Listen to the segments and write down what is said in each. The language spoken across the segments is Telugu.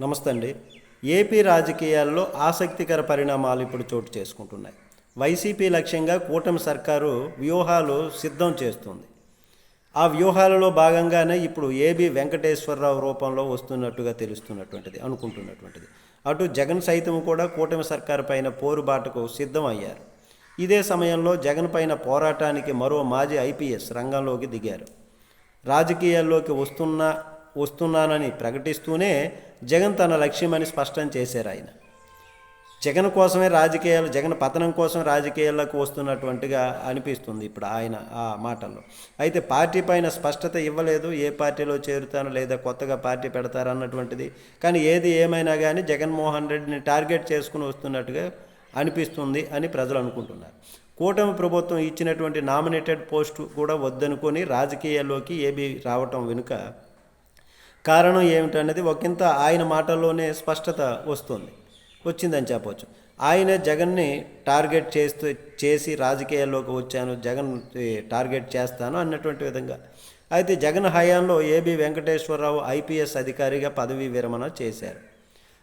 నమస్తే అండి. ఏపీ రాజకీయాల్లో ఆసక్తికర పరిణామాలు ఇప్పుడు చోటు చేసుకుంటున్నాయి. వైసీపీ లక్ష్యంగా కూటమి సర్కారు వ్యూహాలు సిద్ధం చేస్తుంది. ఆ వ్యూహాలలో భాగంగానే ఇప్పుడు ఏబి వెంకటేశ్వరరావు రూపంలో వస్తున్నట్టుగా అనుకుంటున్నటువంటిది. అటు జగన్ సైతం కూడా కూటమి సర్కారు పైన పోరుబాటకు సిద్ధం అయ్యారు. ఇదే సమయంలో జగన్ పైన పోరాటానికి మరో మాజీ ఐపీఎస్ రంగంలోకి దిగారు. రాజకీయాల్లోకి వస్తున్నానని ప్రకటిస్తూనే జగన్ తన లక్ష్యమని స్పష్టం చేశారు. ఆయన జగన్ పతనం కోసం రాజకీయాల్లోకి వస్తున్నటువంటిగా అనిపిస్తుంది ఇప్పుడు ఆయన ఆ మాటల్లో. అయితే పార్టీ పైన స్పష్టత ఇవ్వలేదు. ఏ పార్టీలో చేరుతాను లేదా కొత్తగా పార్టీ పెడతారన్నటువంటిది. కానీ ఏది ఏమైనా కానీ జగన్మోహన్ రెడ్డిని టార్గెట్ చేసుకుని వస్తున్నట్టుగా అనిపిస్తుంది అని ప్రజలు అనుకుంటున్నారు. కూటమి ప్రభుత్వం ఇచ్చినటువంటి నామినేటెడ్ పోస్టు కూడా వద్దనుకొని రాజకీయాల్లోకి ఏబీ రావటం వెనుక కారణం ఏమిటనేది ఒకంత ఆయన మాటల్లోనే స్పష్టత వచ్చిందని చెప్పవచ్చు. ఆయనే జగన్ని టార్గెట్ చేసి రాజకీయాల్లోకి వచ్చాను, జగన్ టార్గెట్ చేస్తాను అన్నటువంటి విధంగా. అయితే జగన్ హయాంలో ఏబి వెంకటేశ్వరరావు ఐపీఎస్ అధికారిగా పదవీ విరమణ చేశారు.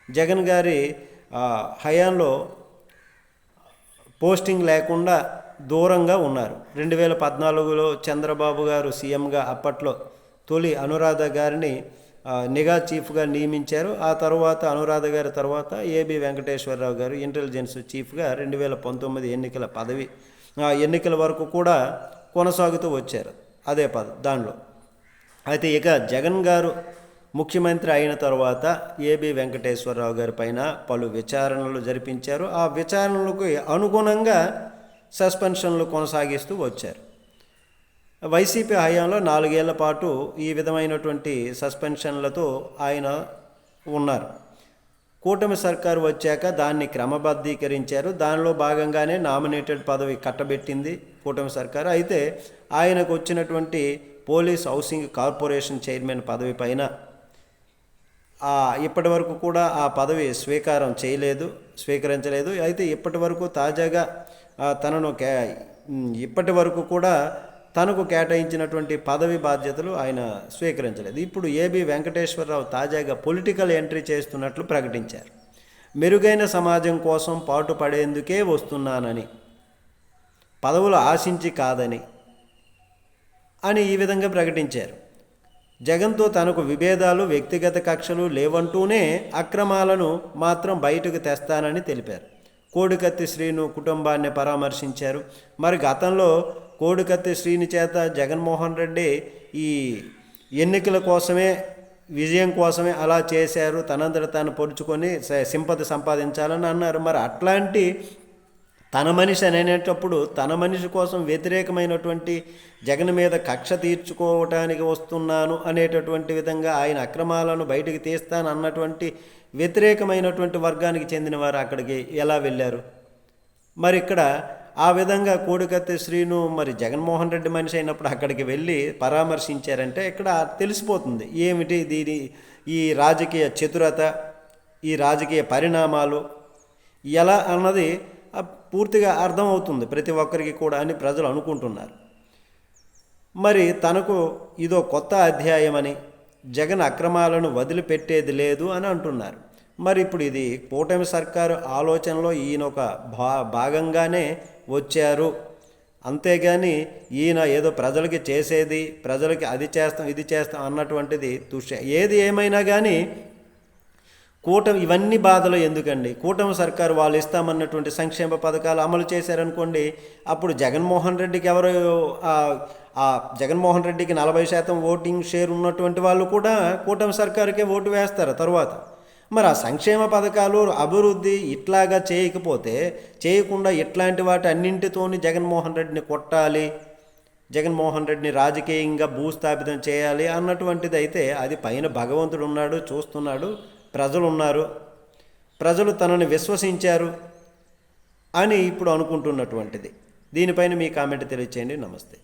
జగన్ గారి హయాంలో పోస్టింగ్ లేకుండా దూరంగా ఉన్నారు. 2014లో చంద్రబాబు గారు సీఎంగా అప్పట్లో తొలి అనురాధ గారిని నిఘా చీఫ్గా నియమించారు. ఆ తర్వాత అనురాధ గారి తర్వాత ఏబి వెంకటేశ్వరరావు గారు ఇంటెలిజెన్స్ చీఫ్గా 2019 ఎన్నికల వరకు కూడా కొనసాగుతూ వచ్చారు అదే దానిలో. అయితే ఇక జగన్ గారు ముఖ్యమంత్రి అయిన తర్వాత ఏబి వెంకటేశ్వరరావు గారి పైన పలు విచారణలు జరిపించారు. ఆ విచారణలకు అనుగుణంగా సస్పెన్షన్లు కొనసాగిస్తూ వచ్చారు. వైసీపీ హయాంలో 4 ఏళ్ల పాటు ఈ విధమైనటువంటి సస్పెన్షన్లతో ఆయన ఉన్నారు. కూటమి సర్కారు వచ్చాక దాన్ని క్రమబద్ధీకరించారు. దానిలో భాగంగానే నామినేటెడ్ పదవి కట్టబెట్టింది కూటమి సర్కారు. అయితే ఆయనకు వచ్చినటువంటి పోలీస్ హౌసింగ్ కార్పొరేషన్ చైర్మన్ పదవి పైన ఇప్పటి వరకు కూడా ఆ పదవి స్వీకరించలేదు. అయితే ఇప్పటి వరకు తాజాగా ఇప్పటి వరకు కూడా తనకు కేటాయించినటువంటి పదవి బాధ్యతలు ఆయన స్వీకరించలేదు. ఇప్పుడు ఏబి వెంకటేశ్వరరావు తాజాగా పొలిటికల్ ఎంట్రీ చేస్తున్నట్లు ప్రకటించారు. మెరుగైన సమాజం కోసం పాటుపడేందుకే వస్తున్నానని, పదవులు ఆశించి కాదని అని ఈ విధంగా ప్రకటించారు. జగన్తో తనకు విభేదాలు, వ్యక్తిగత కక్షలు లేవంటూనే అక్రమాలను మాత్రం బయటకు తెస్తానని తెలిపారు. కోడికత్తి శ్రీను కుటుంబాన్ని పరామర్శించారు. మరి గతంలో కోడికత్తి శ్రీని చేత జగన్మోహన్ రెడ్డి ఈ ఎన్నికల కోసమే, విజయం కోసమే అలా చేశారు, తనంతట తాను పొడుచుకొని సింపతి సంపాదించాలని అన్నారు. మరి అట్లాంటి తన మనిషి అనేటప్పుడు తన మనిషి కోసం వ్యతిరేకమైనటువంటి జగన్ మీద కక్ష తీర్చుకోవటానికి వస్తున్నాను అనేటటువంటి విధంగా ఆయన అక్రమాలను బయటికి తీస్తాను అన్నటువంటి వ్యతిరేకమైనటువంటి వర్గానికి చెందిన వారు అక్కడికి ఎలా వెళ్ళారు? మరి ఇక్కడ ఆ విధంగా కోడికత్తి శ్రీను మరి జగన్మోహన్ రెడ్డి మనిషి అయినప్పుడు అక్కడికి వెళ్ళి పరామర్శించారంటే ఇక్కడ తెలిసిపోతుంది ఏమిటి ఈ రాజకీయ చతురత, ఈ రాజకీయ పరిణామాలు ఎలా అన్నది పూర్తిగా అర్థమవుతుంది ప్రతి ఒక్కరికి కూడా అని ప్రజలు అనుకుంటున్నారు. మరి తనకు ఇదో కొత్త అధ్యాయమని, జగన్ అక్రమాలను వదిలిపెట్టేది లేదు అని అంటున్నారు. మరి ఇప్పుడు ఇది కూటమి సర్కారు ఆలోచనలో ఈయన ఒక భాగంగానే వచ్చారు. అంతేగాని ఈయన ఏదో ప్రజలకి చేసేది, ప్రజలకి అది చేస్తాం ఇది చేస్తాం అన్నటువంటిది ఏది ఏమైనా కానీ ఇవన్నీ బాధలు ఎందుకండి? కూటమి సర్కారు వాళ్ళు ఇస్తామన్నటువంటి సంక్షేమ పథకాలు అమలు చేశారనుకోండి, అప్పుడు జగన్మోహన్ రెడ్డికి జగన్మోహన్ రెడ్డికి 40% ఓటింగ్ షేర్ ఉన్నటువంటి వాళ్ళు కూడా కూటమి సర్కారుకే ఓటు వేస్తారు తర్వాత. మరి ఆ సంక్షేమ పథకాలు, అభివృద్ధి ఇట్లాగా చేయకుండా ఇట్లాంటి వాటి అన్నింటితోని జగన్మోహన్ రెడ్డిని కొట్టాలి, జగన్మోహన్ రెడ్డిని రాజకీయంగా భూస్థాపితం చేయాలి అన్నటువంటిది అయితే అది పైన భగవంతుడు ఉన్నాడు, చూస్తున్నాడు, ప్రజలు ఉన్నారు, ప్రజలు తనని విశ్వసించారు అని ఇప్పుడు అనుకుంటున్నటువంటిది. దీనిపైన మీ కామెంట్ తెలియచేయండి. నమస్తే.